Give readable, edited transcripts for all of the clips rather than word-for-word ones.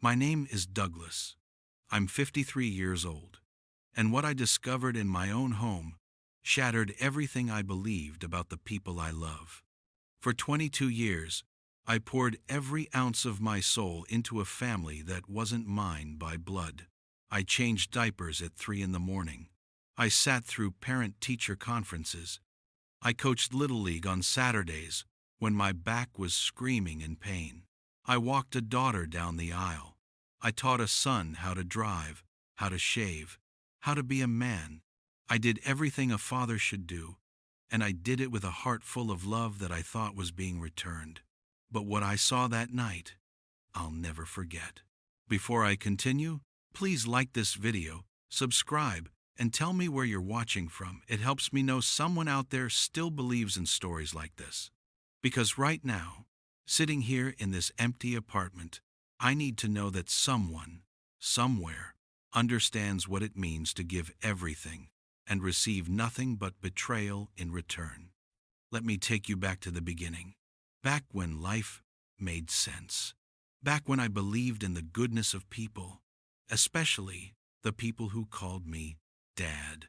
My name is Douglas. I'm 53 years old, and what I discovered in my own home shattered everything I believed about the people I love. For 22 years, I poured every ounce of my soul into a family that wasn't mine by blood. I changed diapers at 3 in the morning. I sat through parent-teacher conferences. I coached Little League on Saturdays when my back was screaming in pain. I walked a daughter down the aisle. I taught a son how to drive, how to shave, how to be a man. I did everything a father should do, and I did it with a heart full of love that I thought was being returned. But what I saw that night, I'll never forget. Before I continue, please like this video, subscribe, and tell me where you're watching from. It helps me know someone out there still believes in stories like this. Because right now, sitting here in this empty apartment, I need to know that someone, somewhere, understands what it means to give everything and receive nothing but betrayal in return. Let me take you back to the beginning. Back when life made sense. Back when I believed in the goodness of people, especially the people who called me Dad.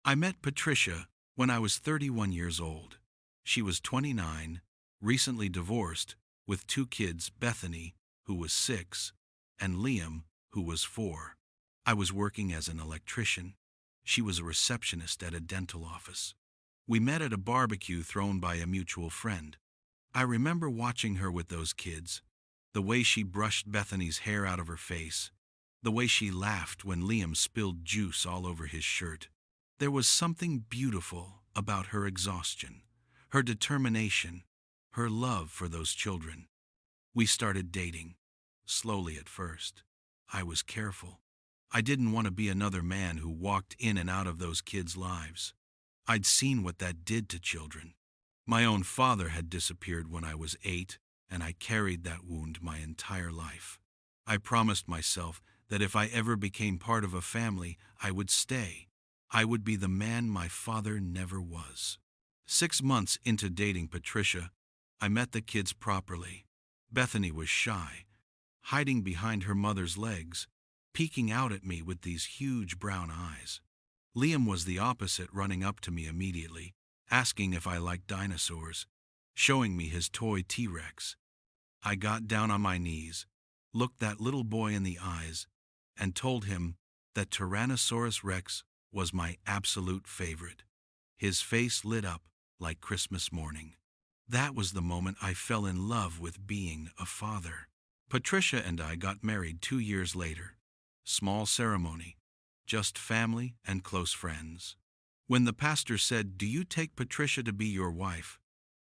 I met Patricia when I was 31 years old. She was 29, recently divorced, with 2 kids, Bethany, who was 6, and Liam, who was 4. I was working as an electrician. She was a receptionist at a dental office. We met at a barbecue thrown by a mutual friend. I remember watching her with those kids, the way she brushed Bethany's hair out of her face, the way she laughed when Liam spilled juice all over his shirt. There was something beautiful about her exhaustion, her determination, her love for those children. We started dating, slowly at first. I was careful. I didn't want to be another man who walked in and out of those kids' lives. I'd seen what that did to children. My own father had disappeared when I was 8, and I carried that wound my entire life. I promised myself that if I ever became part of a family, I would stay. I would be the man my father never was. 6 months into dating Patricia, I met the kids properly. Bethany was shy, hiding behind her mother's legs, peeking out at me with these huge brown eyes. Liam was the opposite, running up to me immediately, asking if I liked dinosaurs, showing me his toy T-Rex. I got down on my knees, looked that little boy in the eyes, and told him that Tyrannosaurus Rex was my absolute favorite. His face lit up like Christmas morning. That was the moment I fell in love with being a father. Patricia and I got married 2 years later. Small ceremony, just family and close friends. When the pastor said, "Do you take Patricia to be your wife?"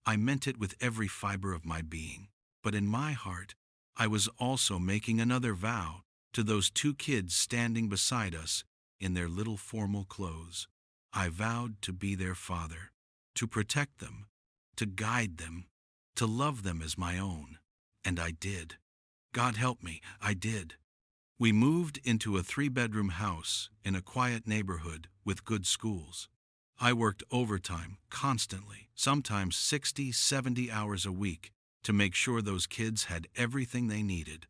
I meant it with every fiber of my being. But in my heart, I was also making another vow to those 2 kids standing beside us in their little formal clothes. I vowed to be their father, to protect them, to guide them, to love them as my own. And I did. God help me, I did. We moved into a 3-bedroom house in a quiet neighborhood with good schools. I worked overtime constantly, sometimes 60, 70 hours a week, to make sure those kids had everything they needed.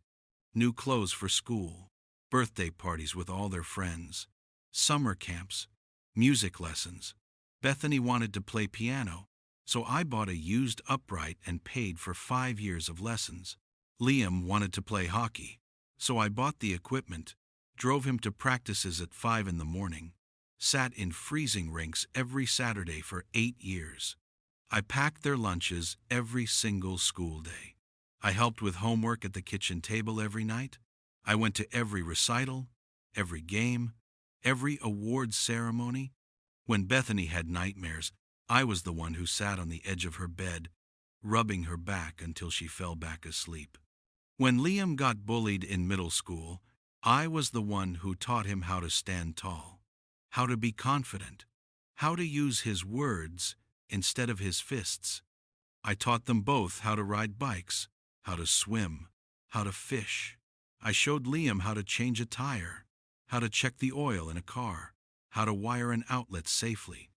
New clothes for school, birthday parties with all their friends, summer camps, music lessons. Bethany wanted to play piano, so I bought a used upright and paid for 5 years of lessons. Liam wanted to play hockey, so I bought the equipment, drove him to practices at 5 in the morning, sat in freezing rinks every Saturday for 8 years. I packed their lunches every single school day. I helped with homework at the kitchen table every night. I went to every recital, every game, every awards ceremony. When Bethany had nightmares, I was the one who sat on the edge of her bed, rubbing her back until she fell back asleep. When Liam got bullied in middle school, I was the one who taught him how to stand tall, how to be confident, how to use his words instead of his fists. I taught them both how to ride bikes, how to swim, how to fish. I showed Liam how to change a tire, how to check the oil in a car, how to wire an outlet safely.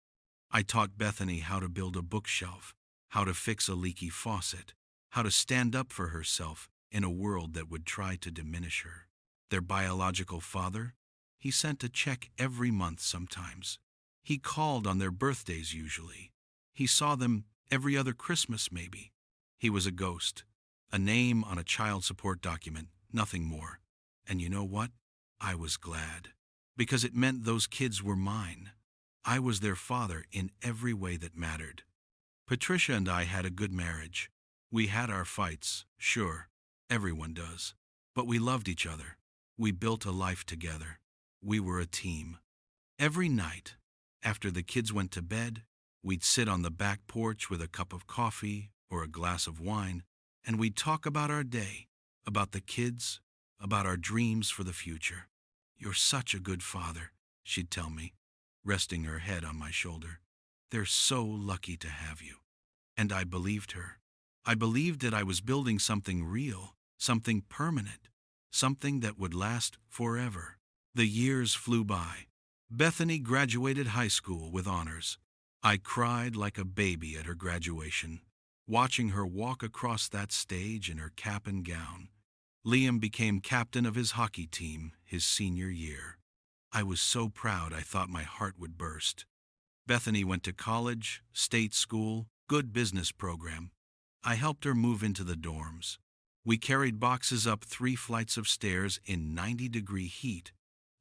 I taught Bethany how to build a bookshelf, how to fix a leaky faucet, how to stand up for herself in a world that would try to diminish her. Their biological father? He sent a check every month sometimes. He called on their birthdays usually. He saw them every other Christmas maybe. He was a ghost, a name on a child support document, nothing more. And you know what? I was glad. Because it meant those kids were mine. I was their father in every way that mattered. Patricia and I had a good marriage. We had our fights, sure, everyone does. But we loved each other. We built a life together. We were a team. Every night, after the kids went to bed, we'd sit on the back porch with a cup of coffee or a glass of wine, and we'd talk about our day, about the kids, about our dreams for the future. "You're such a good father," she'd tell me, resting her head on my shoulder. "They're so lucky to have you." And I believed her. I believed that I was building something real, something permanent, something that would last forever. The years flew by. Bethany graduated high school with honors. I cried like a baby at her graduation, watching her walk across that stage in her cap and gown. Liam became captain of his hockey team his senior year. I was so proud I thought my heart would burst. Bethany went to college, state school, good business program. I helped her move into the dorms. We carried boxes up 3 flights of stairs in 90-degree heat,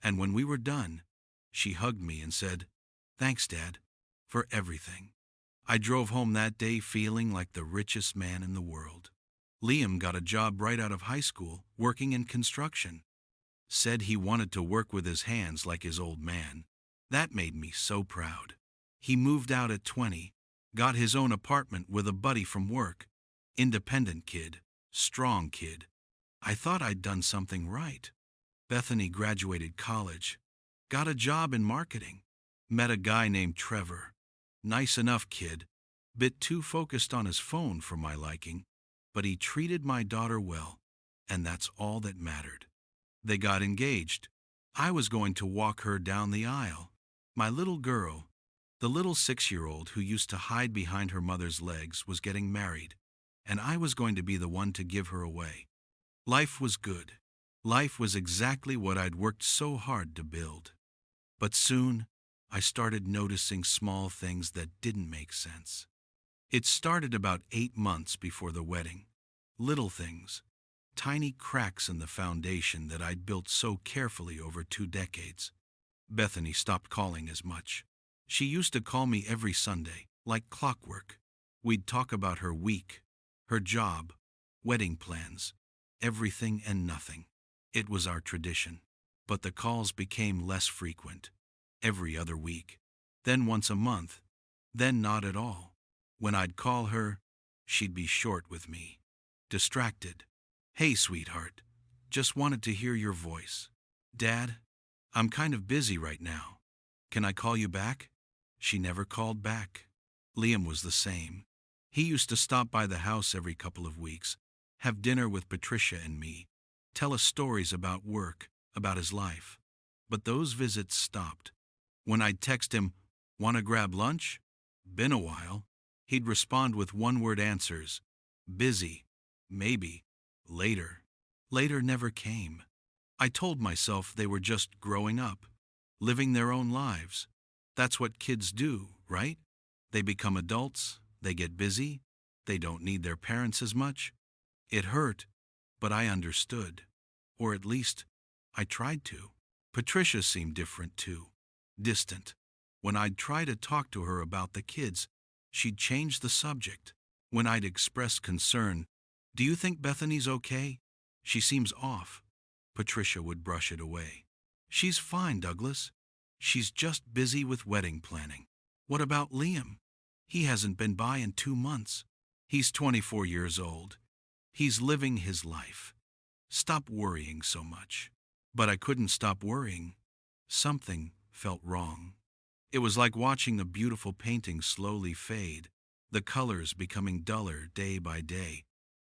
and when we were done, she hugged me and said, "Thanks, Dad, for everything." I drove home that day feeling like the richest man in the world. Liam got a job right out of high school, working in construction. Said he wanted to work with his hands like his old man. That made me so proud. He moved out at 20, got his own apartment with a buddy from work. Independent kid, strong kid. I thought I'd done something right. Bethany graduated college, got a job in marketing, met a guy named Trevor. Nice enough kid, bit too focused on his phone for my liking, but he treated my daughter well, and that's all that mattered. They got engaged. I was going to walk her down the aisle. My little girl, the little 6-year-old who used to hide behind her mother's legs, was getting married, and I was going to be the one to give her away. Life was good. Life was exactly what I'd worked so hard to build. But soon, I started noticing small things that didn't make sense. It started about 8 months before the wedding. Little things. Tiny cracks in the foundation that I'd built so carefully over 2 decades. Bethany stopped calling as much. She used to call me every Sunday, like clockwork. We'd talk about her week, her job, wedding plans, everything and nothing. It was our tradition. But the calls became less frequent. Every other week. Then once a month. Then not at all. When I'd call her, she'd be short with me. Distracted. "Hey, sweetheart. Just wanted to hear your voice." "Dad, I'm kind of busy right now. Can I call you back?" She never called back. Liam was the same. He used to stop by the house every couple of weeks, have dinner with Patricia and me, tell us stories about work, about his life. But those visits stopped. When I'd text him, "Want to grab lunch?" "Been a while," he'd respond with one-word answers. "Busy. Maybe. Later." Later never came. I told myself they were just growing up, living their own lives. That's what kids do, right? They become adults, they get busy, they don't need their parents as much. It hurt, but I understood. Or at least, I tried to. Patricia seemed different too. Distant. When I'd try to talk to her about the kids, she'd change the subject. When I'd express concern, "Do you think Bethany's okay? She seems off." Patricia would brush it away. "She's fine, Douglas. She's just busy with wedding planning." "What about Liam? He hasn't been by in 2 months. He's 24 years old. He's living his life. Stop worrying so much." But I couldn't stop worrying. Something felt wrong. It was like watching a beautiful painting slowly fade, the colors becoming duller day by day,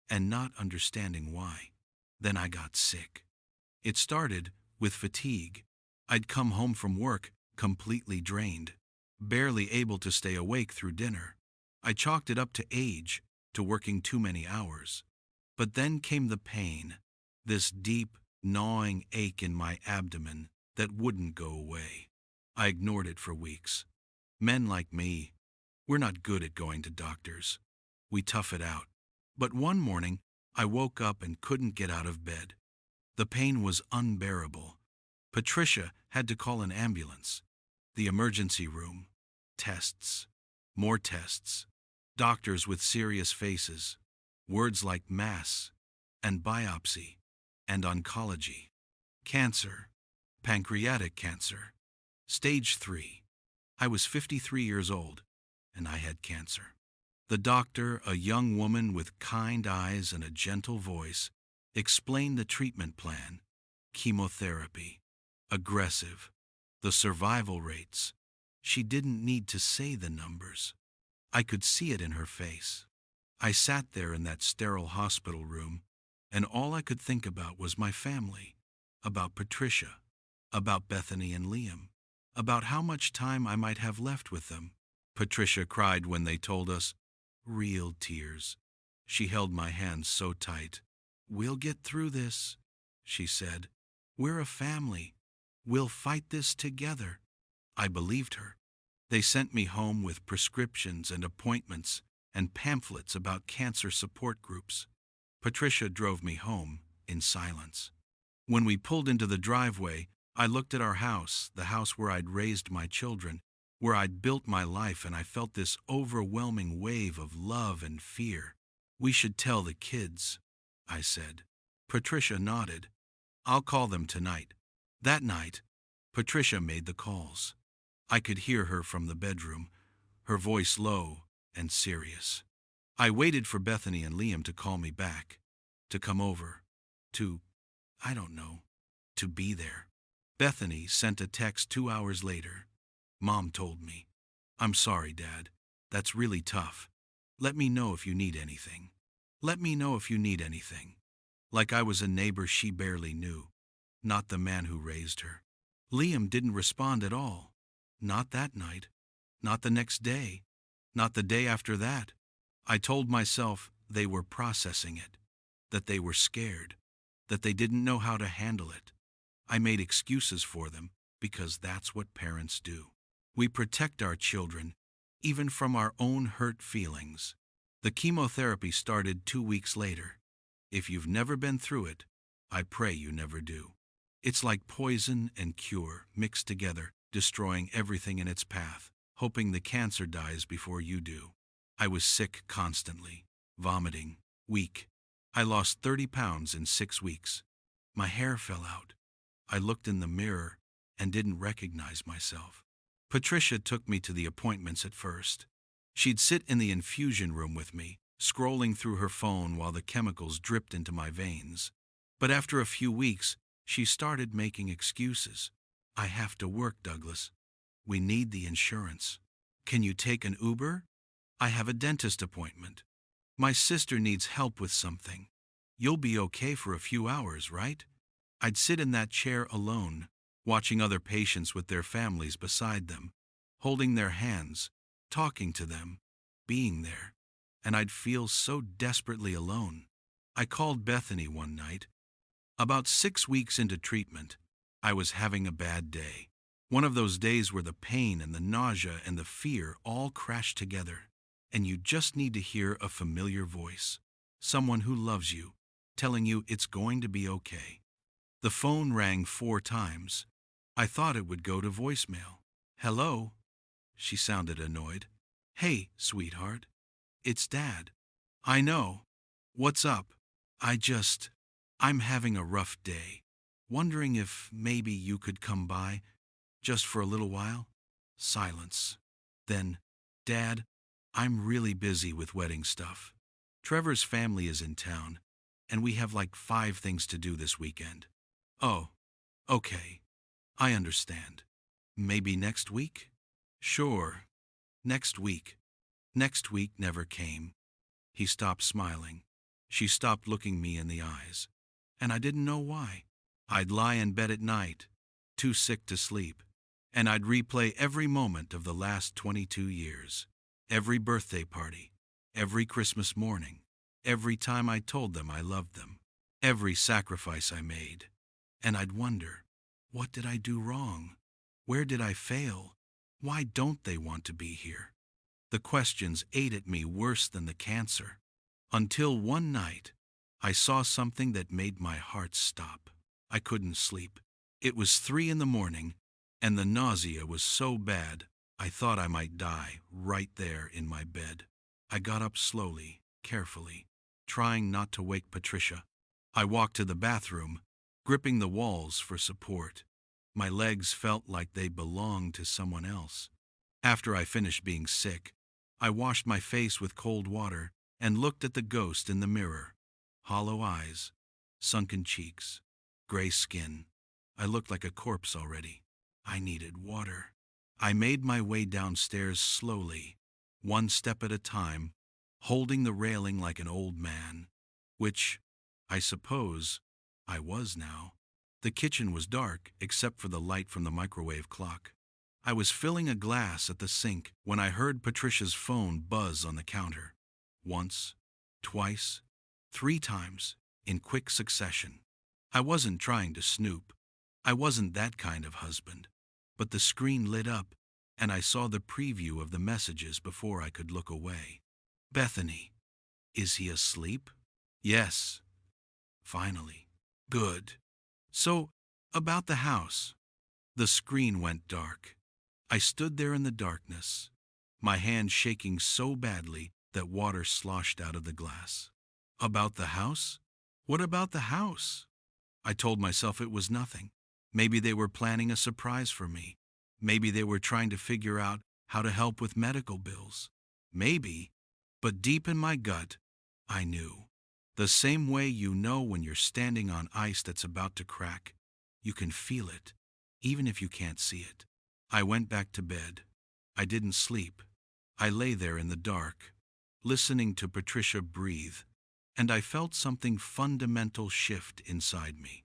and not understanding why. Then I got sick. It started with fatigue. I'd come home from work completely drained, barely able to stay awake through dinner. I chalked it up to age, to working too many hours. But then came the pain, this deep, gnawing ache in my abdomen that wouldn't go away. I ignored it for weeks. Men like me, we're not good at going to doctors. We tough it out. But one morning, I woke up and couldn't get out of bed. The pain was unbearable. Patricia had to call an ambulance. The emergency room. Tests. More tests. Doctors with serious faces. Words like mass, and biopsy, and oncology. Cancer. Pancreatic cancer. Stage 3. I was 53 years old, and I had cancer. The doctor, a young woman with kind eyes and a gentle voice, explained the treatment plan. Chemotherapy. Aggressive. The survival rates. She didn't need to say the numbers. I could see it in her face. I sat there in that sterile hospital room, and all I could think about was my family, about Patricia, about Bethany and Liam, about how much time I might have left with them. Patricia cried when they told us, real tears. She held my hand so tight. "We'll get through this," she said. "We're a family. We'll fight this together." I believed her. They sent me home with prescriptions and appointments and pamphlets about cancer support groups. Patricia drove me home in silence. When we pulled into the driveway, I looked at our house, the house where I'd raised my children, where I'd built my life, and I felt this overwhelming wave of love and fear. "We should tell the kids," I said. Patricia nodded. "I'll call them tonight." That night, Patricia made the calls. I could hear her from the bedroom, her voice low and serious. I waited for Bethany and Liam to call me back, to come over, I don't know, to be there. Bethany sent a text 2 hours later. "Mom told me. I'm sorry, Dad. That's really tough. Let me know if you need anything. Let me know if you need anything." Like I was a neighbor she barely knew, not the man who raised her. Liam didn't respond at all. Not that night. Not the next day. Not the day after that. I told myself they were processing it, that they were scared, that they didn't know how to handle it. I made excuses for them because that's what parents do. We protect our children, even from our own hurt feelings. The chemotherapy started 2 weeks later. If you've never been through it, I pray you never do. It's like poison and cure mixed together, destroying everything in its path, hoping the cancer dies before you do. I was sick constantly, vomiting, weak. I lost 30 pounds in 6 weeks. My hair fell out. I looked in the mirror and didn't recognize myself. Patricia took me to the appointments at first. She'd sit in the infusion room with me, scrolling through her phone while the chemicals dripped into my veins. But after a few weeks, she started making excuses. "I have to work, Douglas. We need the insurance. Can you take an Uber? I have a dentist appointment. My sister needs help with something. You'll be okay for a few hours, right?" I'd sit in that chair alone, watching other patients with their families beside them, holding their hands, talking to them, being there, and I'd feel so desperately alone. I called Bethany one night. About 6 weeks into treatment, I was having a bad day. One of those days where the pain and the nausea and the fear all crash together, and you just need to hear a familiar voice, someone who loves you, telling you it's going to be okay. The phone rang 4 times. I thought it would go to voicemail. "Hello?" She sounded annoyed. "Hey, sweetheart. It's Dad." "I know. What's up?" I'm having a rough day. Wondering if maybe you could come by, just for a little while?" Silence. Then, "Dad, I'm really busy with wedding stuff. Trevor's family is in town, and we have like 5 things to do this weekend." "Oh, okay. I understand. Maybe next week?" "Sure. Next week." Next week never came. He stopped smiling. She stopped looking me in the eyes. And I didn't know why. I'd lie in bed at night, too sick to sleep, and I'd replay every moment of the last 22 years. Every birthday party, every Christmas morning, every time I told them I loved them, every sacrifice I made. And I'd wonder, what did I do wrong? Where did I fail? Why don't they want to be here? The questions ate at me worse than the cancer. Until one night, I saw something that made my heart stop. I couldn't sleep. It was 3 in the morning, and the nausea was so bad, I thought I might die right there in my bed. I got up slowly, carefully, trying not to wake Patricia. I walked to the bathroom, gripping the walls for support. My legs felt like they belonged to someone else. After I finished being sick, I washed my face with cold water and looked at the ghost in the mirror. Hollow eyes, sunken cheeks, gray skin. I looked like a corpse already. I needed water. I made my way downstairs slowly, one step at a time, holding the railing like an old man, which, I suppose, I was now. The kitchen was dark except for the light from the microwave clock. I was filling a glass at the sink when I heard Patricia's phone buzz on the counter. Once, twice, 3 times, in quick succession. I wasn't trying to snoop. I wasn't that kind of husband. But the screen lit up, and I saw the preview of the messages before I could look away. Bethany, is he asleep? Yes. Finally. Good. So, about the house. The screen went dark. I stood there in the darkness, my hand shaking so badly that water sloshed out of the glass. About the house? What about the house? I told myself it was nothing. Maybe they were planning a surprise for me. Maybe they were trying to figure out how to help with medical bills. Maybe, but deep in my gut, I knew. The same way you know when you're standing on ice that's about to crack. You can feel it, even if you can't see it. I went back to bed. I didn't sleep. I lay there in the dark, listening to Patricia breathe, and I felt something fundamental shift inside me.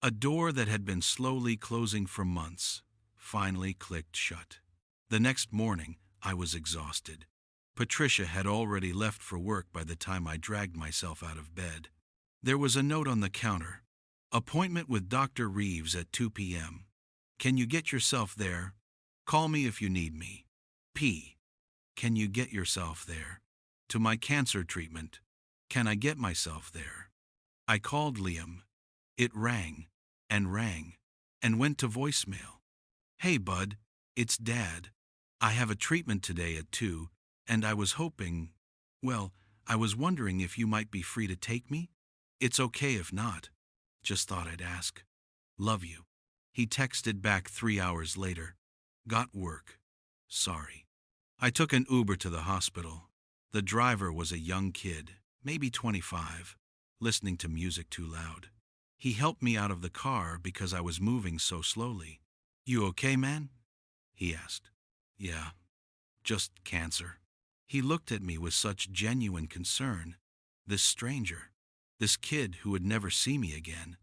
A door that had been slowly closing for months finally clicked shut. The next morning, I was exhausted. Patricia had already left for work by the time I dragged myself out of bed. There was a note on the counter. Appointment with Dr. Reeves at 2 p.m. Can you get yourself there? Call me if you need me. P. Can you get yourself there? To my cancer treatment. Can I get myself there? I called Liam. It rang, and went to voicemail. Hey, bud, it's Dad. I have a treatment today at 2, and I was hoping, I was wondering if you might be free to take me? It's okay if not. Just thought I'd ask. Love you. He texted back 3 hours later. Got work. Sorry. I took an Uber to the hospital. The driver was a young kid, maybe 25, listening to music too loud. He helped me out of the car because I was moving so slowly. You okay, man? He asked. Yeah, just cancer. He looked at me with such genuine concern. This stranger, this kid who would never see me again.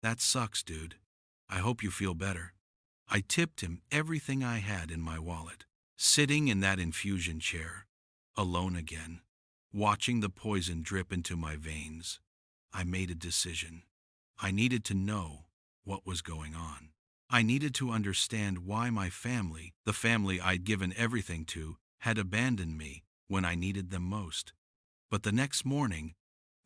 That sucks, dude. I hope you feel better. I tipped him everything I had in my wallet. Sitting in that infusion chair, alone again, watching the poison drip into my veins, I made a decision. I needed to know what was going on. I needed to understand why my family, the family I'd given everything to, had abandoned me when I needed them most. But the next morning,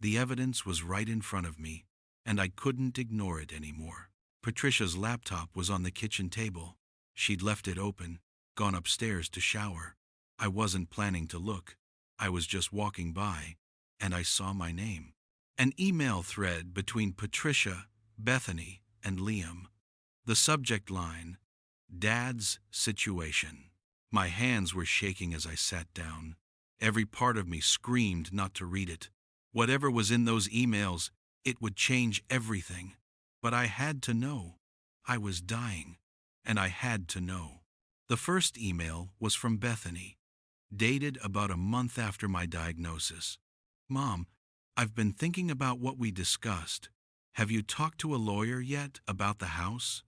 the evidence was right in front of me, and I couldn't ignore it anymore. Patricia's laptop was on the kitchen table. She'd left it open, gone upstairs to shower. I wasn't planning to look. I was just walking by, and I saw my name. An email thread between Patricia, Bethany, and Liam. The subject line, Dad's situation. My hands were shaking as I sat down. Every part of me screamed not to read it. Whatever was in those emails, it would change everything. But I had to know. I was dying, and I had to know. The first email was from Bethany, dated about a month after my diagnosis. Mom, I've been thinking about what we discussed. Have you talked to a lawyer yet about the house?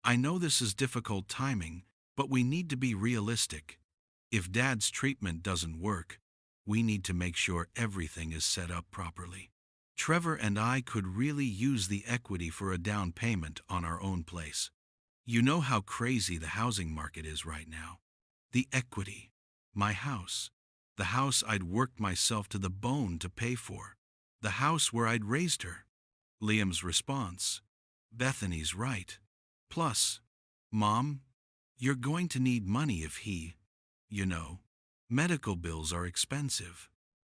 I know this is difficult timing, but we need to be realistic. If Dad's treatment doesn't work, We need to make sure everything is set up properly. Trevor and I could really use the equity for a down payment on our own place. You know how crazy the housing market is right now. The equity. My house. The house I'd worked myself to the bone to pay for. The house where I'd raised her. Liam's response. Bethany's right. Plus, Mom, you're going to need money if medical bills are expensive.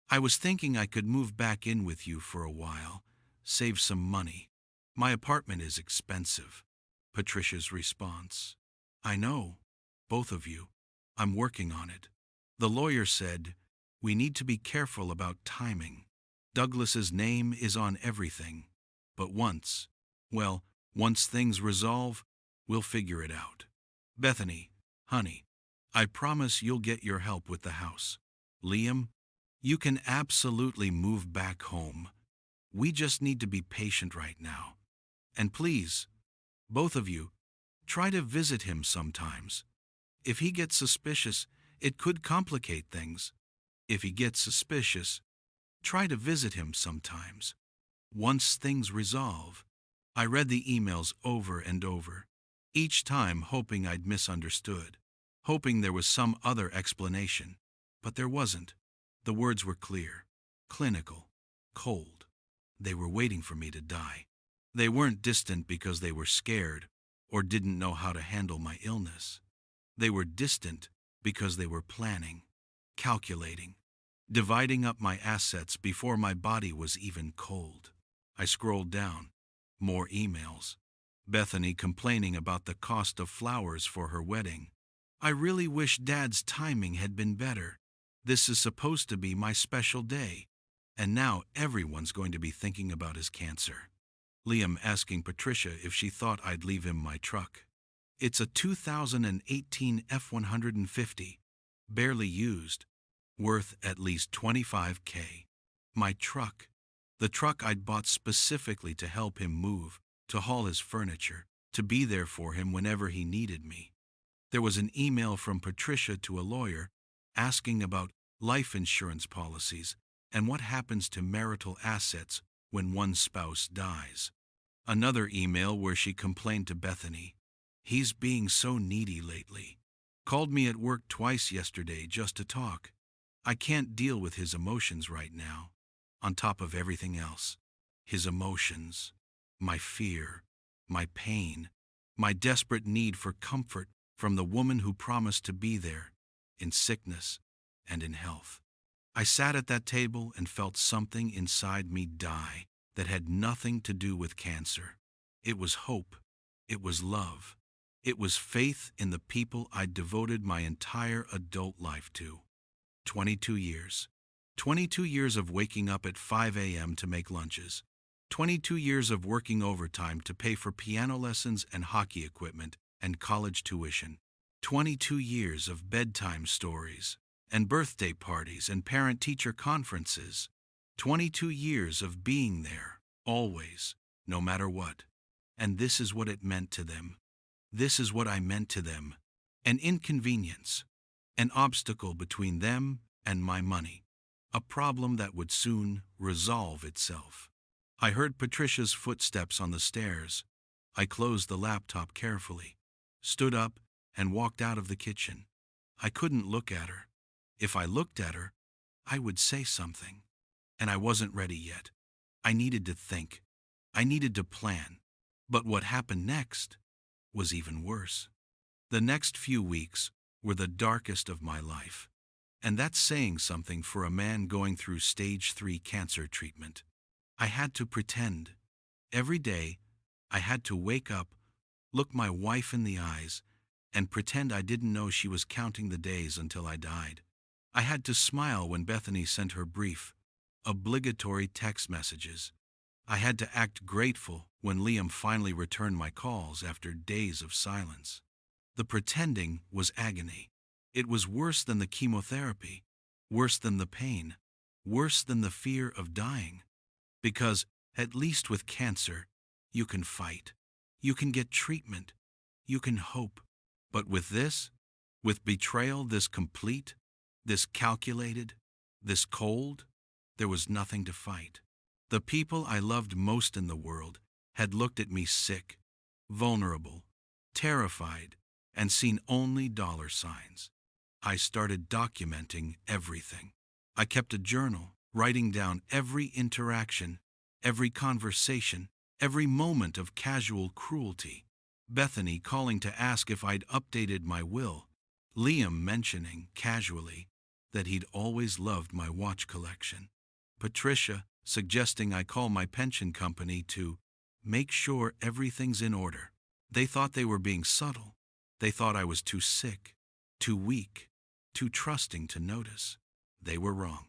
I was thinking I could move back in with you for a while, save some money. My apartment is expensive. Patricia's response. I know, both of you. I'm working on it. The lawyer said, we need to be careful about timing. Douglas's name is on everything. But once things resolve, we'll figure it out. Bethany, honey, I promise you'll get your help with the house. Liam, you can absolutely move back home. We just need to be patient right now. And please, both of you, try to visit him sometimes. If he gets suspicious, it could complicate things. If he gets suspicious, try to visit him sometimes. Once things resolve. I read the emails over and over, each time hoping I'd misunderstood, hoping there was some other explanation. But there wasn't. The words were clear, clinical, cold. They were waiting for me to die. They weren't distant because they were scared or didn't know how to handle my illness. They were distant because they were planning, calculating, dividing up my assets before my body was even cold. I scrolled down. More emails. Bethany complaining about the cost of flowers for her wedding. I really wish Dad's timing had been better. This is supposed to be my special day, and now everyone's going to be thinking about his cancer. Liam asking Patricia if she thought I'd leave him my truck. It's a 2018 F-150, barely used, worth at least $25,000. My truck. The truck I'd bought specifically to help him move, to haul his furniture, to be there for him whenever he needed me. There was an email from Patricia to a lawyer asking about life insurance policies and what happens to marital assets when one spouse dies. Another email where she complained to Bethany. He's being so needy lately. Called me at work twice yesterday just to talk. I can't deal with his emotions right now. On top of everything else, his emotions, my fear, my pain, my desperate need for comfort from the woman who promised to be there, in sickness and in health. I sat at that table and felt something inside me die that had nothing to do with cancer. It was hope. It was love. It was faith in the people I'd devoted my entire adult life to. 22 years. 22 years of waking up at 5 a.m. to make lunches. 22 years of working overtime to pay for piano lessons and hockey equipment and college tuition. 22 years of bedtime stories and birthday parties and parent-teacher conferences. 22 years of being there, always, no matter what. And this is what it meant to them. This is what I meant to them. An inconvenience, an obstacle between them and my money. A problem that would soon resolve itself. I heard Patricia's footsteps on the stairs. I closed the laptop carefully, stood up, and walked out of the kitchen. I couldn't look at her. If I looked at her, I would say something. And I wasn't ready yet. I needed to think. I needed to plan. But what happened next was even worse. The next few weeks were the darkest of my life. And that's saying something for a man going through stage 3 cancer treatment. I had to pretend. Every day, I had to wake up, look my wife in the eyes, and pretend I didn't know she was counting the days until I died. I had to smile when Bethany sent her brief, obligatory text messages. I had to act grateful when Liam finally returned my calls after days of silence. The pretending was agony. It was worse than the chemotherapy, worse than the pain, worse than the fear of dying. Because, at least with cancer, you can fight. You can get treatment. You can hope. But with this, with betrayal this complete, this calculated, This cold? There was nothing to fight. The people I loved most in the world had looked at me sick, vulnerable, terrified, and seen only dollar signs. I started documenting everything. I kept a journal, writing down every interaction, every conversation, every moment of casual cruelty. Bethany calling to ask if I'd updated my will. Liam mentioning, casually, that he'd always loved my watch collection. Patricia suggesting I call my pension company to make sure everything's in order. They thought they were being subtle. They thought I was too sick, too weak, too trusting to notice. They were wrong.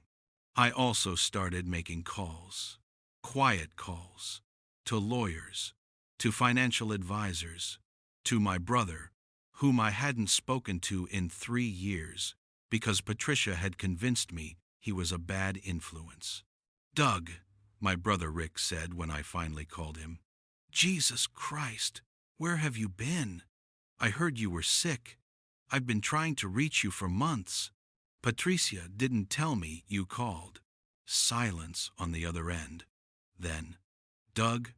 I also started making calls, quiet calls, to lawyers, to financial advisors, to my brother, whom I hadn't spoken to in 3 years, because Patricia had convinced me he was a bad influence. "Doug," my brother Rick said when I finally called him, "Jesus Christ, where have you been? I heard you were sick. I've been trying to reach you for months. Patricia didn't tell me you called." Silence on the other end. Then, "Doug,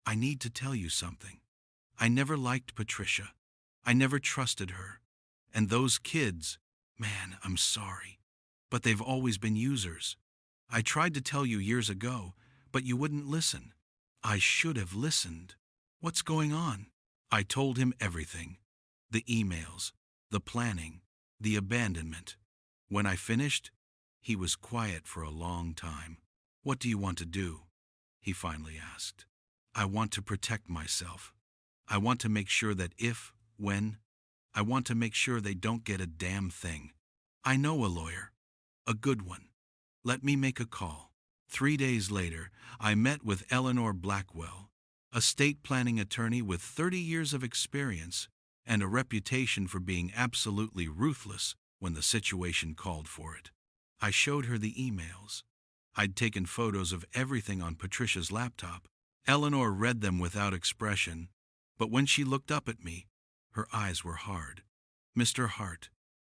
I need to tell you something. I never liked Patricia. I never trusted her. And those kids, man, I'm sorry, but they've always been users. I tried to tell you years ago, but you wouldn't listen. I should have listened. What's going on?" I told him everything. The emails, the planning, the abandonment. When I finished, he was quiet for a long time. "What do you want to do?" he finally asked. "I want to protect myself. I want to make sure that I want to make sure they don't get a damn thing. I know a lawyer. A good one. Let me make a call." 3 days later, I met with Eleanor Blackwell, a state planning attorney with 30 years of experience and a reputation for being absolutely ruthless when the situation called for it. I showed her the emails. I'd taken photos of everything on Patricia's laptop. Eleanor read them without expression, but when she looked up at me, her eyes were hard. "Mr. Hart,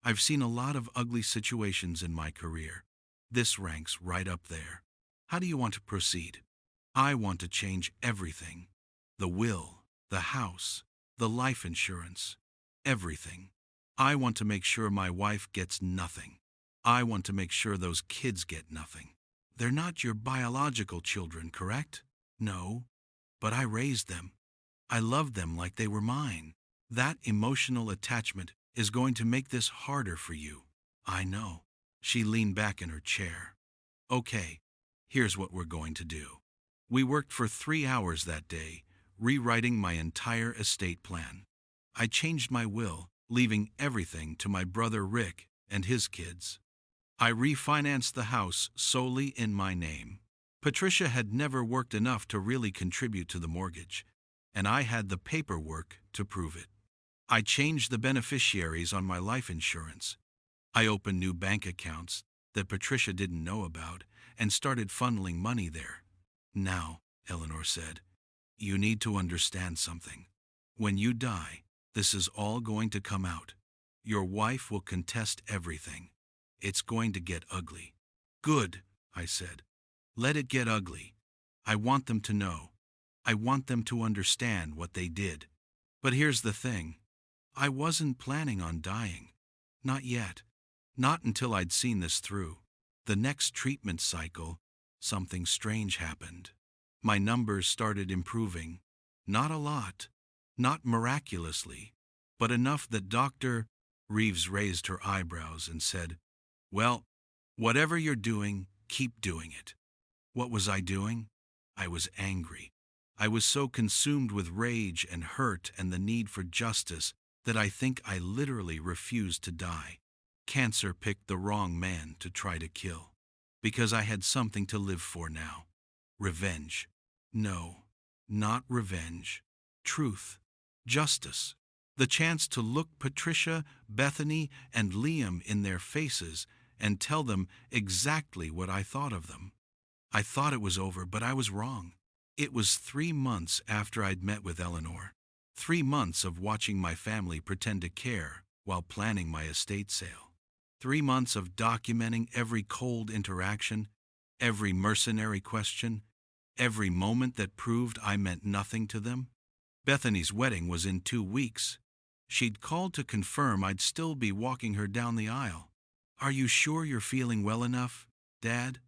I've seen a lot of ugly situations in my career. This ranks right up there. How do you want to proceed?" "I want to change everything. The will, the house, the life insurance, everything. I want to make sure my wife gets nothing. I want to make sure those kids get nothing. They're not your biological children, correct?" "No, but I raised them. I loved them like they were mine. That emotional attachment is going to make this harder for you." "I know." She leaned back in her chair. "Okay, here's what we're going to do." We worked for 3 hours that day, rewriting my entire estate plan. I changed my will, leaving everything to my brother Rick and his kids. I refinanced the house solely in my name. Patricia had never worked enough to really contribute to the mortgage, and I had the paperwork to prove it. I changed the beneficiaries on my life insurance. I opened new bank accounts that Patricia didn't know about and started funneling money there. "Now," Eleanor said, "you need to understand something. When you die, this is all going to come out. Your wife will contest everything. It's going to get ugly." "Good," I said. "Let it get ugly. I want them to know. I want them to understand what they did. But here's the thing. I wasn't planning on dying. Not yet. Not until I'd seen this through. The next treatment cycle, something strange happened. My numbers started improving. Not a lot. Not miraculously. But enough that Dr. Reeves raised her eyebrows and said, 'Well, whatever you're doing, keep doing it.' What was I doing? I was angry. I was so consumed with rage and hurt and the need for justice that I think I literally refused to die. Cancer picked the wrong man to try to kill, because I had something to live for now. Revenge. No, not revenge. Truth. Justice. The chance to look Patricia, Bethany, and Liam in their faces and tell them exactly what I thought of them. I thought it was over, but I was wrong. It was 3 months after I'd met with Eleanor. 3 months of watching my family pretend to care while planning my estate sale. 3 months of documenting every cold interaction, every mercenary question, every moment that proved I meant nothing to them. Bethany's wedding was in 2 weeks. She'd called to confirm I'd still be walking her down the aisle. "Are you sure you're feeling well enough, Dad?"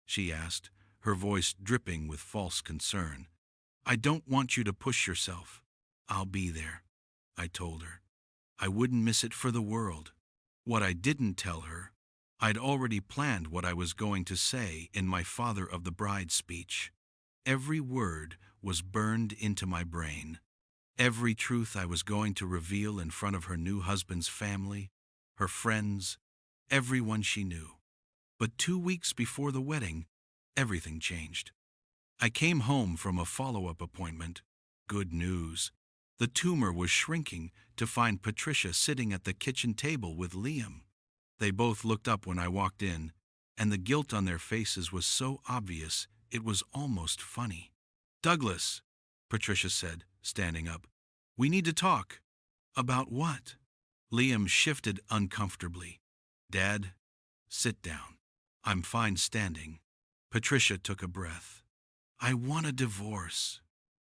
she asked, her voice dripping with false concern. "I don't want you to push yourself." "I'll be there," I told her. I wouldn't miss it for the world. What I didn't tell her, I'd already planned what I was going to say in my father of the bride speech. Every word was burned into my brain. Every truth I was going to reveal in front of her new husband's family, her friends, everyone she knew. But 2 weeks before the wedding, everything changed. I came home from a follow-up appointment. Good news. The tumor was shrinking to find Patricia sitting at the kitchen table with Liam. They both looked up when I walked in, and the guilt on their faces was so obvious it was almost funny. "Douglas," Patricia said, standing up, "we need to talk." "About what?" Liam shifted uncomfortably. "Dad, sit down." "I'm fine standing." Patricia took a breath. "I want a divorce."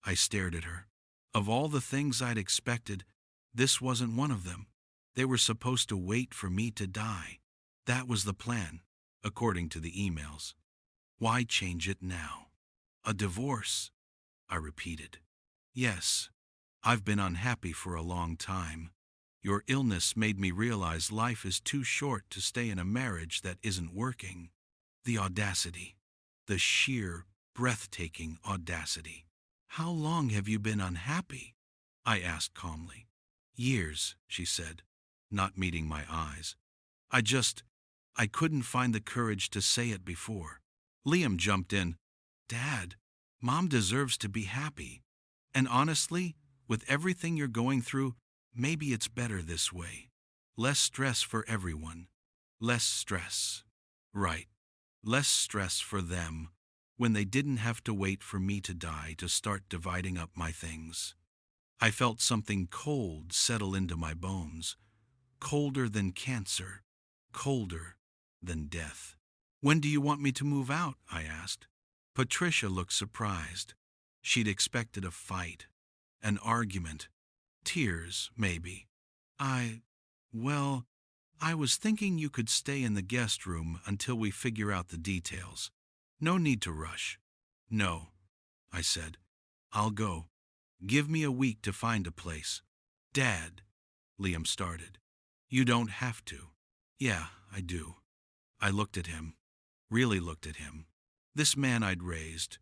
I stared at her. Of all the things I'd expected, this wasn't one of them. They were supposed to wait for me to die. That was the plan, according to the emails. Why change it now? "A divorce," I repeated. "Yes, I've been unhappy for a long time. Your illness made me realize life is too short to stay in a marriage that isn't working." The audacity, the sheer, breathtaking audacity. "How long have you been unhappy?" I asked calmly. "Years," she said, not meeting my eyes. I couldn't find the courage to say it before." Liam jumped in. "Dad, Mom deserves to be happy. And honestly, with everything you're going through, maybe it's better this way. Less stress for everyone. Less stress." Right. Less stress for them when they didn't have to wait for me to die to start dividing up my things. I felt something cold settle into my bones. Colder than cancer. Colder than death. "When do you want me to move out?" I asked. Patricia looked surprised. She'd expected a fight, an argument, tears, maybe. Well, I was thinking you could stay in the guest room until we figure out the details. No need to rush." "No," I said. "I'll go. Give me a week to find a place." "Dad," Liam started. "You don't have to." "Yeah, I do." I looked at him, really looked at him. This man I'd raised,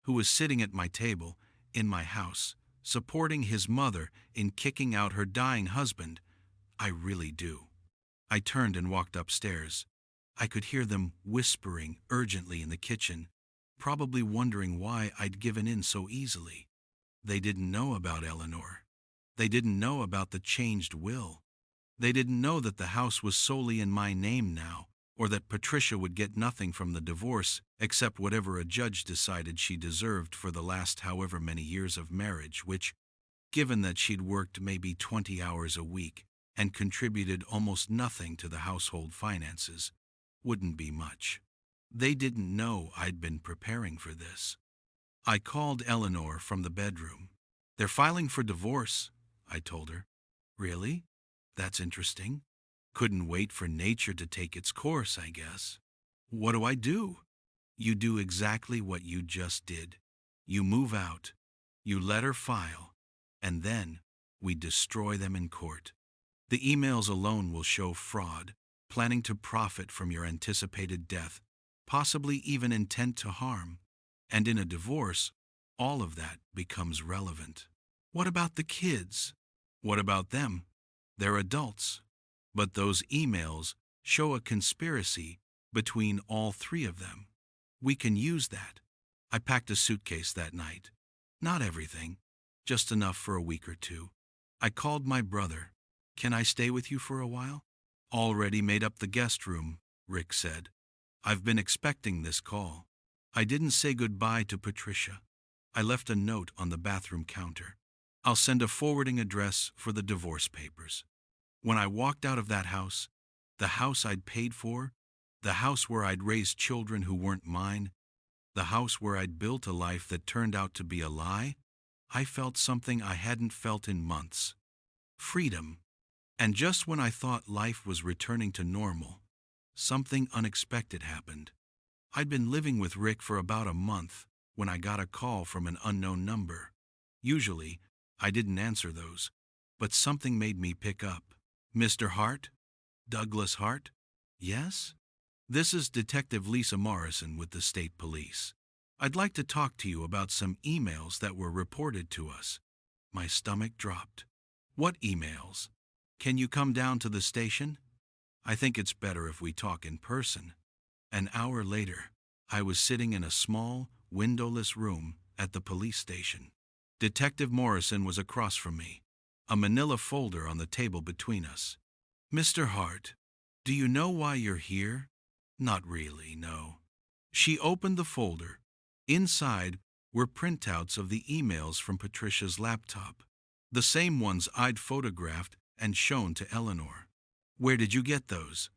who was sitting at my table, in my house, supporting his mother in kicking out her dying husband. I really do. I turned and walked upstairs. I could hear them whispering urgently in the kitchen, probably wondering why I'd given in so easily. They didn't know about Eleanor. They didn't know about the changed will. They didn't know that the house was solely in my name now, or that Patricia would get nothing from the divorce except whatever a judge decided she deserved for the last however many years of marriage, which, given that she'd worked maybe 20 hours a week and contributed almost nothing to the household finances, wouldn't be much. They didn't know I'd been preparing for this. I called Eleanor from the bedroom. "They're filing for divorce," I told her. "Really? That's interesting. Couldn't wait for nature to take its course, I guess." "What do I do?" "You do exactly what you just did. You move out, you let her file, and then we destroy them in court. The emails alone will show fraud, planning to profit from your anticipated death, possibly even intent to harm. And in a divorce, all of that becomes relevant." "What about the kids?" "What about them? They're adults. But those emails show a conspiracy between all three of them. We can use that." I packed a suitcase that night. Not everything, just enough for a week or two. I called my brother. "Can I stay with you for a while?" "Already made up the guest room," Rick said. "I've been expecting this call." I didn't say goodbye to Patricia. I left a note on the bathroom counter. "I'll send a forwarding address for the divorce papers." When I walked out of that house, The house I'd paid for, the house where I'd raised children who weren't mine, the house where I'd built a life that turned out to be a lie. I felt something I hadn't felt in months. Freedom. And just when I thought life was returning to normal, something unexpected happened. I'd been living with Rick for about a month when I got a call from an unknown number. Usually, I didn't answer those, but something made me pick up. Mr. Hart? Douglas Hart? Yes? This is Detective Lisa Morrison with the State Police. I'd like to talk to you about some emails that were reported to us. My stomach dropped. What emails? Can you come down to the station? I think it's better if we talk in person. An hour later, I was sitting in a small, windowless room at the police station. Detective Morrison was across from me, a manila folder on the table between us. Mr. Hart, do you know why you're here? Not really, no. She opened the folder. Inside were printouts of the emails from Patricia's laptop, the same ones I'd photographed and shown to Eleanor. Where did you get those?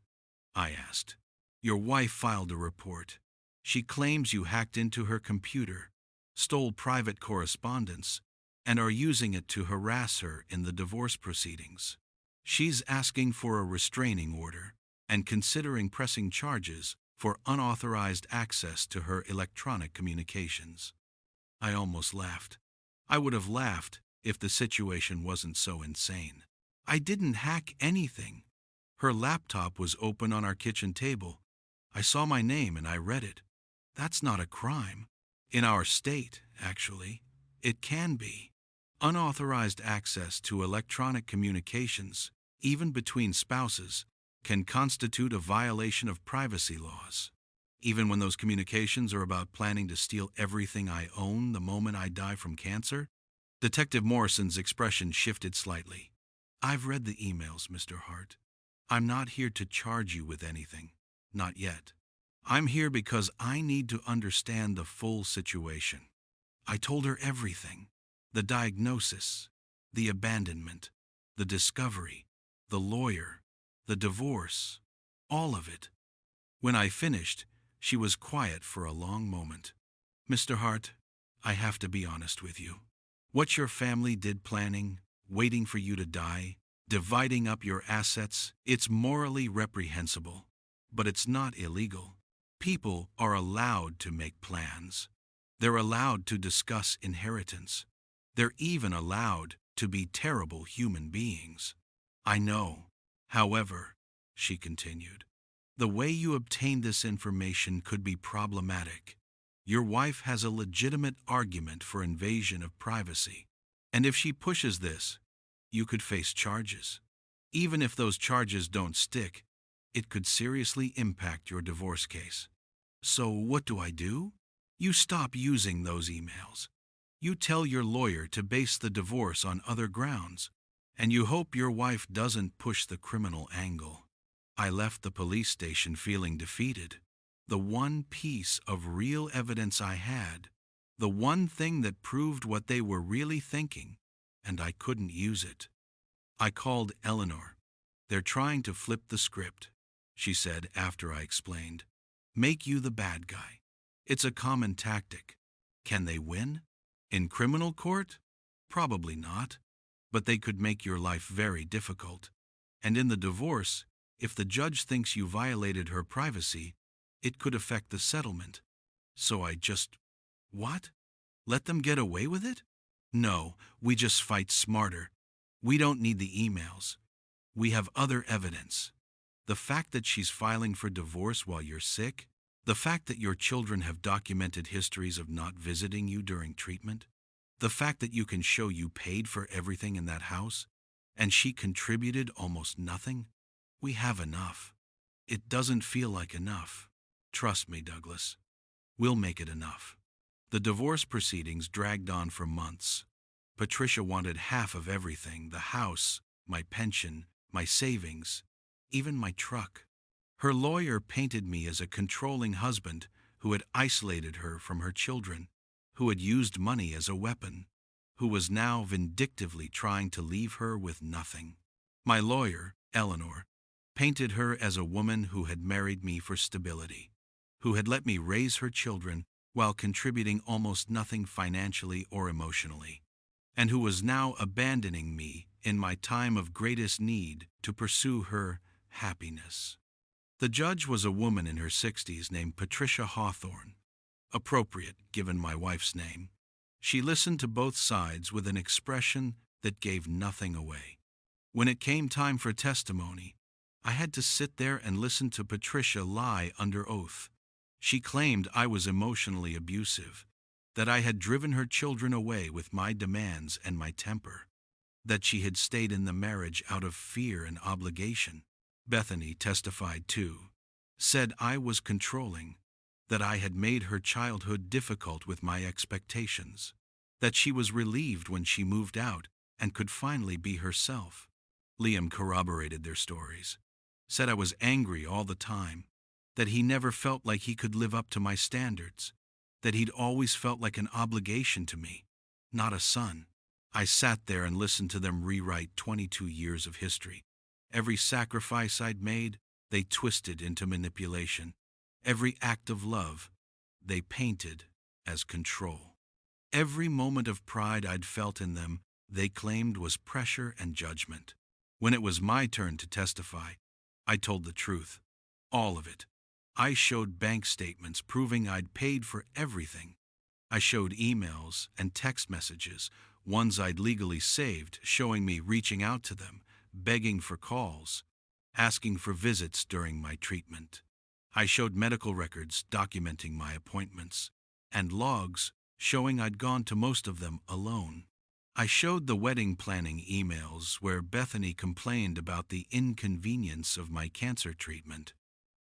I asked. Your wife filed a report. She claims you hacked into her computer, stole private correspondence, and are using it to harass her in the divorce proceedings. She's asking for a restraining order and considering pressing charges for unauthorized access to her electronic communications. I almost laughed. I would have laughed if the situation wasn't so insane. I didn't hack anything. Her laptop was open on our kitchen table. I saw my name and I read it. That's not a crime. In our state, actually, it can be. Unauthorized access to electronic communications, even between spouses, can constitute a violation of privacy laws. Even when those communications are about planning to steal everything I own the moment I die from cancer? Detective Morrison's expression shifted slightly. I've read the emails, Mr. Hart. I'm not here to charge you with anything. Not yet. I'm here because I need to understand the full situation. I told her everything. The diagnosis, the abandonment, the discovery, the lawyer, the divorce, all of it. When I finished, she was quiet for a long moment. Mr. Hart, I have to be honest with you. What your family did planning, waiting for you to die, dividing up your assets, it's morally reprehensible, but it's not illegal. People are allowed to make plans. They're allowed to discuss inheritance. They're even allowed to be terrible human beings. I know. However, she continued, the way you obtained this information could be problematic. Your wife has a legitimate argument for invasion of privacy. And if she pushes this, you could face charges. Even if those charges don't stick, it could seriously impact your divorce case. So what do I do? You stop using those emails. You tell your lawyer to base the divorce on other grounds, and you hope your wife doesn't push the criminal angle. I left the police station feeling defeated. The one piece of real evidence I had, the one thing that proved what they were really thinking, and I couldn't use it. I called Eleanor. They're trying to flip the script, she said after I explained. Make you the bad guy. It's a common tactic. Can they win? In criminal court? Probably not. But they could make your life very difficult. And in the divorce, if the judge thinks you violated her privacy, it could affect the settlement. So I just... What? Let them get away with it? No, we just fight smarter. We don't need the emails. We have other evidence. The fact that she's filing for divorce while you're sick, the fact that your children have documented histories of not visiting you during treatment, the fact that you can show you paid for everything in that house, and she contributed almost nothing, we have enough. It doesn't feel like enough. Trust me, Douglas. We'll make it enough. The divorce proceedings dragged on for months. Patricia wanted half of everything, the house, my pension, my savings, even my truck. Her lawyer painted me as a controlling husband who had isolated her from her children, who had used money as a weapon, who was now vindictively trying to leave her with nothing. My lawyer, Eleanor, painted her as a woman who had married me for stability, who had let me raise her children while contributing almost nothing financially or emotionally, and who was now abandoning me in my time of greatest need to pursue her happiness. The judge was a woman in her 60s named Patricia Hawthorne, appropriate given my wife's name. She listened to both sides with an expression that gave nothing away. When it came time for testimony, I had to sit there and listen to Patricia lie under oath. She claimed I was emotionally abusive, that I had driven her children away with my demands and my temper, that she had stayed in the marriage out of fear and obligation. Bethany testified too, said I was controlling, that I had made her childhood difficult with my expectations, that she was relieved when she moved out and could finally be herself. Liam corroborated their stories, said I was angry all the time, that he never felt like he could live up to my standards, that he'd always felt like an obligation to me, not a son. I sat there and listened to them rewrite 22 years of history. Every sacrifice I'd made, they twisted into manipulation. Every act of love, they painted as control. Every moment of pride I'd felt in them, they claimed was pressure and judgment. When it was my turn to testify, I told the truth, all of it. I showed bank statements proving I'd paid for everything. I showed emails and text messages, ones I'd legally saved, showing me reaching out to them, begging for calls, asking for visits during my treatment. I showed medical records documenting my appointments, and logs showing I'd gone to most of them alone. I showed the wedding planning emails where Bethany complained about the inconvenience of my cancer treatment.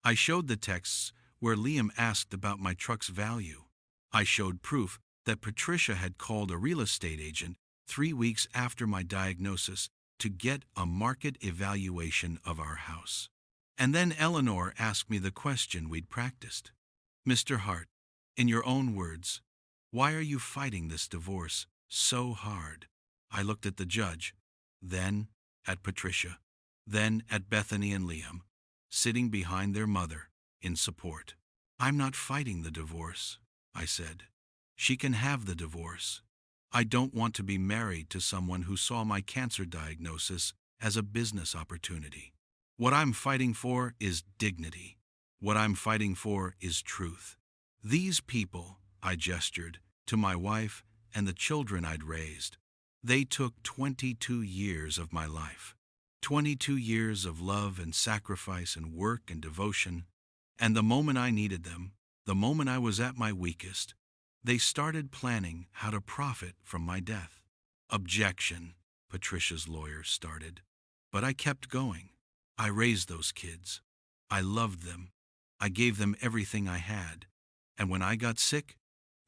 I showed the texts where Liam asked about my truck's value. I showed proof that Patricia had called a real estate agent 3 weeks after my diagnosis to get a market evaluation of our house. And then Eleanor asked me the question we'd practiced. Mr. Hart, in your own words, why are you fighting this divorce so hard? I looked at the judge, then at Patricia, then at Bethany and Liam, sitting behind their mother in support. I'm not fighting the divorce, I said. She can have the divorce. I don't want to be married to someone who saw my cancer diagnosis as a business opportunity. What I'm fighting for is dignity. What I'm fighting for is truth. These people, I gestured to my wife and the children I'd raised, they took 22 years of my life. 22 years of love and sacrifice and work and devotion. And the moment I needed them, the moment I was at my weakest, they started planning how to profit from my death. Objection, Patricia's lawyer started. But I kept going. I raised those kids. I loved them. I gave them everything I had. And when I got sick,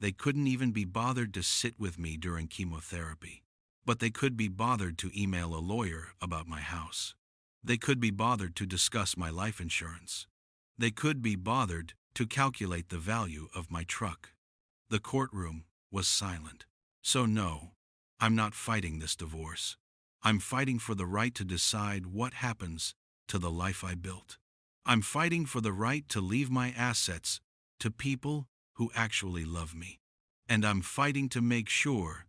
they couldn't even be bothered to sit with me during chemotherapy. But they could be bothered to email a lawyer about my house. They could be bothered to discuss my life insurance. They could be bothered to calculate the value of my truck. The courtroom was silent. So no, I'm not fighting this divorce. I'm fighting for the right to decide what happens to the life I built. I'm fighting for the right to leave my assets to people who actually love me. And I'm fighting to make sure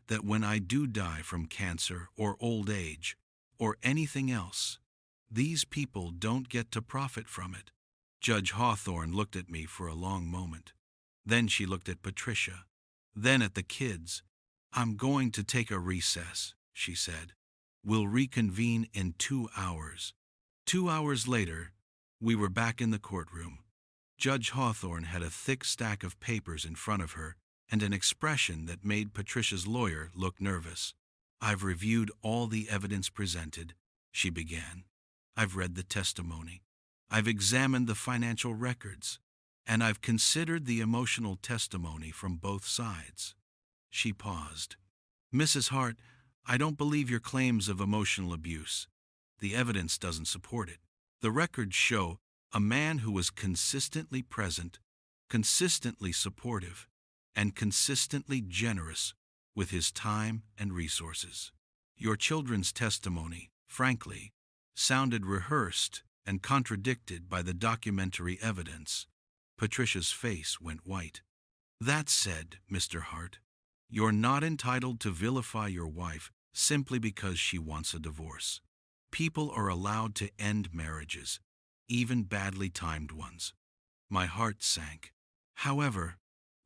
that when I do die from cancer or old age or anything else, these people don't get to profit from it. Judge Hawthorne looked at me for a long moment. Then she looked at Patricia, then at the kids. I'm going to take a recess, she said. We'll reconvene in 2 hours. 2 hours later, we were back in the courtroom. Judge Hawthorne had a thick stack of papers in front of her and an expression that made Patricia's lawyer look nervous. I've reviewed all the evidence presented, she began. I've read the testimony. I've examined the financial records, and I've considered the emotional testimony from both sides. She paused. Mrs. Hart, I don't believe your claims of emotional abuse. The evidence doesn't support it. The records show a man who was consistently present, consistently supportive, and consistently generous with his time and resources. Your children's testimony, frankly, sounded rehearsed and contradicted by the documentary evidence. Patricia's face went white. That said, Mr. Hart, you're not entitled to vilify your wife simply because she wants a divorce. People are allowed to end marriages, even badly timed ones. My heart sank. However,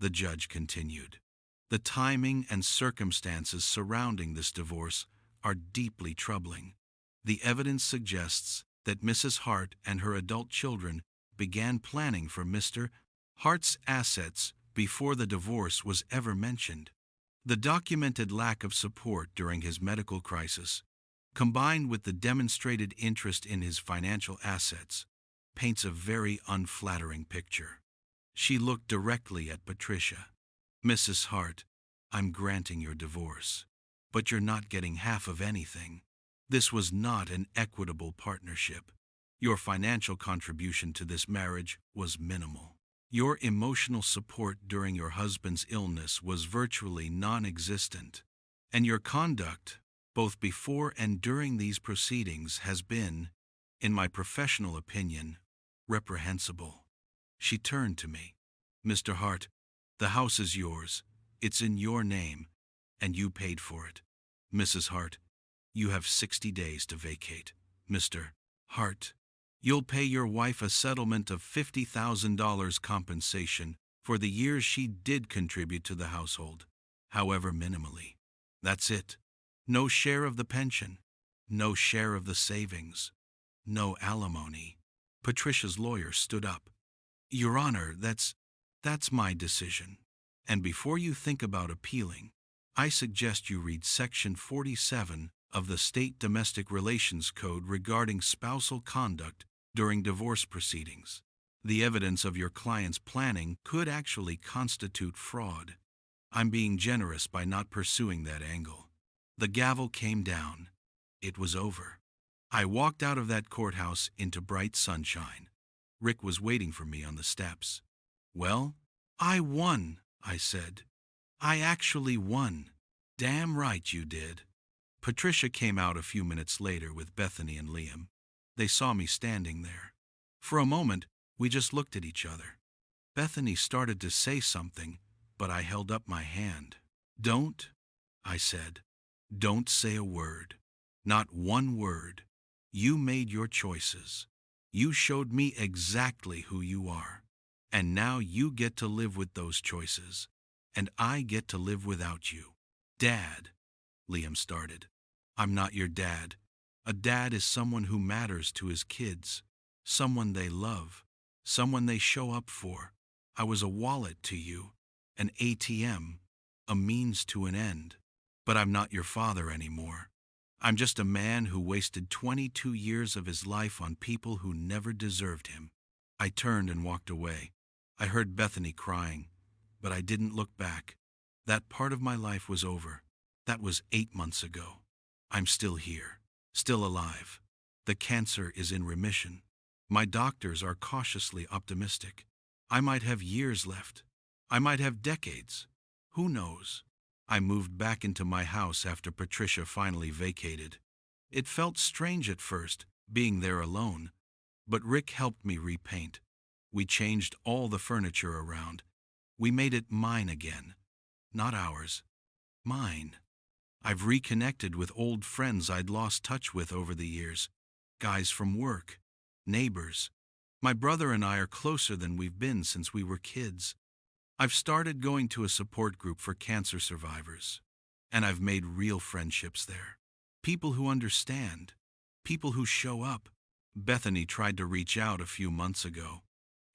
the judge continued, the timing and circumstances surrounding this divorce are deeply troubling. The evidence suggests that Mrs. Hart and her adult children began planning for Mr. Hart's assets before the divorce was ever mentioned. The documented lack of support during his medical crisis, combined with the demonstrated interest in his financial assets, paints a very unflattering picture. She looked directly at Patricia. Mrs. Hart, I'm granting your divorce, but you're not getting half of anything. This was not an equitable partnership. Your financial contribution to this marriage was minimal. Your emotional support during your husband's illness was virtually non-existent, and your conduct, both before and during these proceedings, has been, in my professional opinion, reprehensible. She turned to me. Mr. Hart, the house is yours. It's in your name, and you paid for it. Mrs. Hart, you have 60 days to vacate. Mr. Hart, you'll pay your wife a settlement of $50,000 compensation for the years she did contribute to the household, however minimally. That's it. No share of the pension, no share of the savings, no alimony. Patricia's lawyer stood up. Your Honor, that's my decision. And before you think about appealing, I suggest you read Section 47 of the State Domestic Relations Code regarding spousal conduct during divorce proceedings. The evidence of your client's planning could actually constitute fraud. I'm being generous by not pursuing that angle. The gavel came down. It was over. I walked out of that courthouse into bright sunshine. Rick was waiting for me on the steps. Well, I won, I said. I actually won. Damn right you did. Patricia came out a few minutes later with Bethany and Liam. They saw me standing there. For a moment, we just looked at each other. Bethany started to say something, but I held up my hand. Don't, I said. Don't say a word. Not one word. You made your choices. You showed me exactly who you are. And now you get to live with those choices. And I get to live without you. Dad, Liam started. I'm not your dad. A dad is someone who matters to his kids, someone they love, someone they show up for. I was a wallet to you, an ATM, a means to an end. But I'm not your father anymore. I'm just a man who wasted 22 years of his life on people who never deserved him. I turned and walked away. I heard Bethany crying, but I didn't look back. That part of my life was over. That was 8 months ago. I'm still here, still alive. The cancer is in remission. My doctors are cautiously optimistic. I might have years left. I might have decades. Who knows? I moved back into my house after Patricia finally vacated. It felt strange at first, being there alone, but Rick helped me repaint. We changed all the furniture around. We made it mine again. Not ours. Mine. I've reconnected with old friends I'd lost touch with over the years. Guys from work. Neighbors. My brother and I are closer than we've been since we were kids. I've started going to a support group for cancer survivors, and I've made real friendships there. People who understand. People who show up. Bethany tried to reach out a few months ago.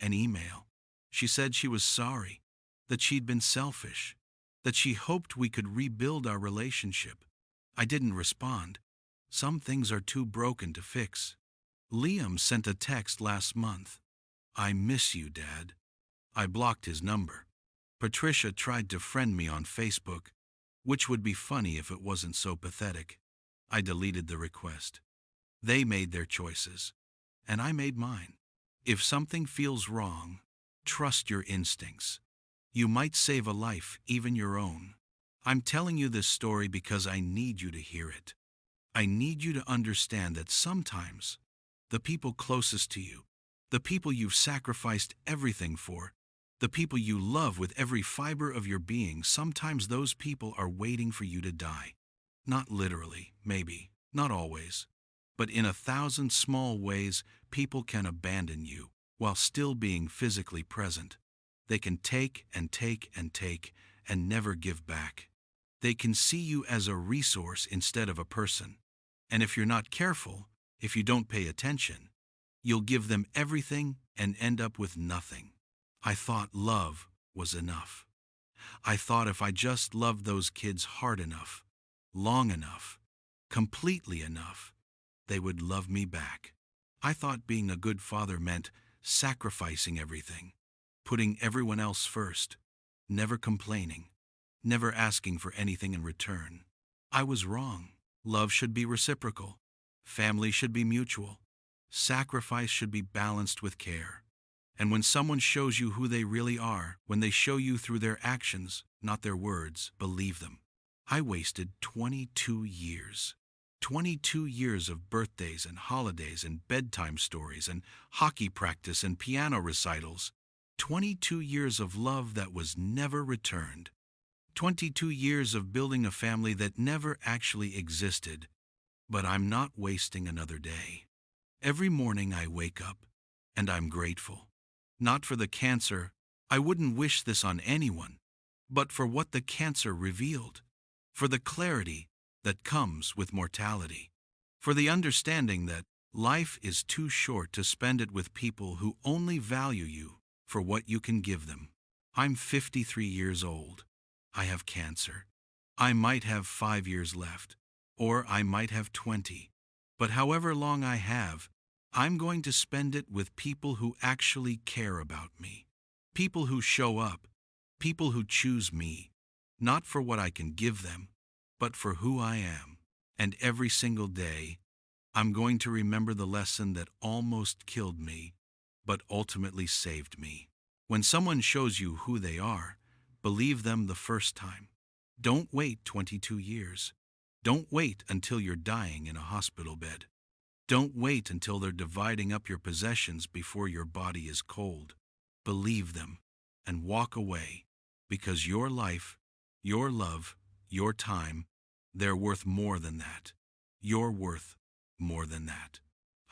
An email. She said she was sorry, that she'd been selfish, that she hoped we could rebuild our relationship. I didn't respond. Some things are too broken to fix. Liam sent a text last month. I miss you, Dad. I blocked his number. Patricia tried to friend me on Facebook, which would be funny if it wasn't so pathetic. I deleted the request. They made their choices, and I made mine. If something feels wrong, trust your instincts. You might save a life, even your own. I'm telling you this story because I need you to hear it. I need you to understand that sometimes the people closest to you, the people you've sacrificed everything for, the people you love with every fiber of your being, sometimes those people are waiting for you to die. Not literally, maybe, not always, but in 1,000 small ways, people can abandon you while still being physically present. They can take and take and take and never give back. They can see you as a resource instead of a person. And if you're not careful, if you don't pay attention, you'll give them everything and end up with nothing. I thought love was enough. I thought if I just loved those kids hard enough, long enough, completely enough, they would love me back. I thought being a good father meant sacrificing everything, putting everyone else first, never complaining, never asking for anything in return. I was wrong. Love should be reciprocal. Family should be mutual. Sacrifice should be balanced with care. And when someone shows you who they really are, when they show you through their actions, not their words, believe them. I wasted 22 years. 22 years of birthdays and holidays and bedtime stories and hockey practice and piano recitals. 22 years of love that was never returned. 22 years of building a family that never actually existed. But I'm not wasting another day. Every morning I wake up, and I'm grateful. Not for the cancer, I wouldn't wish this on anyone, but for what the cancer revealed, for the clarity that comes with mortality, for the understanding that life is too short to spend it with people who only value you for what you can give them. I'm 53 years old. I have cancer. I might have 5 years left, or I might have 20. But however long I have, I'm going to spend it with people who actually care about me. People who show up. People who choose me, not for what I can give them, but for who I am. And every single day, I'm going to remember the lesson that almost killed me, but ultimately saved me. When someone shows you who they are, believe them the first time. Don't wait 22 years. Don't wait until you're dying in a hospital bed. Don't wait until they're dividing up your possessions before your body is cold. Believe them and walk away, because your life, your love, your time, they're worth more than that. You're worth more than that.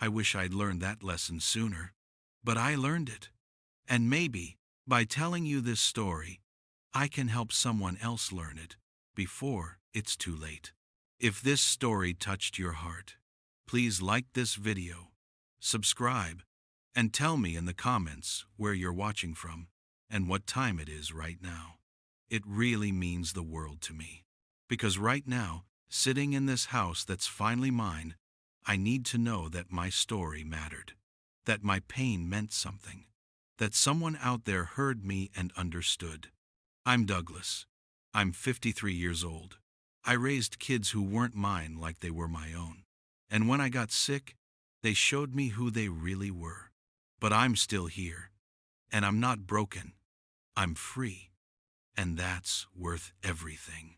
I wish I'd learned that lesson sooner, but I learned it. And maybe, by telling you this story, I can help someone else learn it before it's too late. If this story touched your heart, please like this video, subscribe, and tell me in the comments where you're watching from and what time it is right now. It really means the world to me. Because right now, sitting in this house that's finally mine, I need to know that my story mattered, that my pain meant something, that someone out there heard me and understood. I'm Douglas. I'm 53 years old. I raised kids who weren't mine like they were my own. And when I got sick, they showed me who they really were. But I'm still here. And I'm not broken. I'm free. And that's worth everything.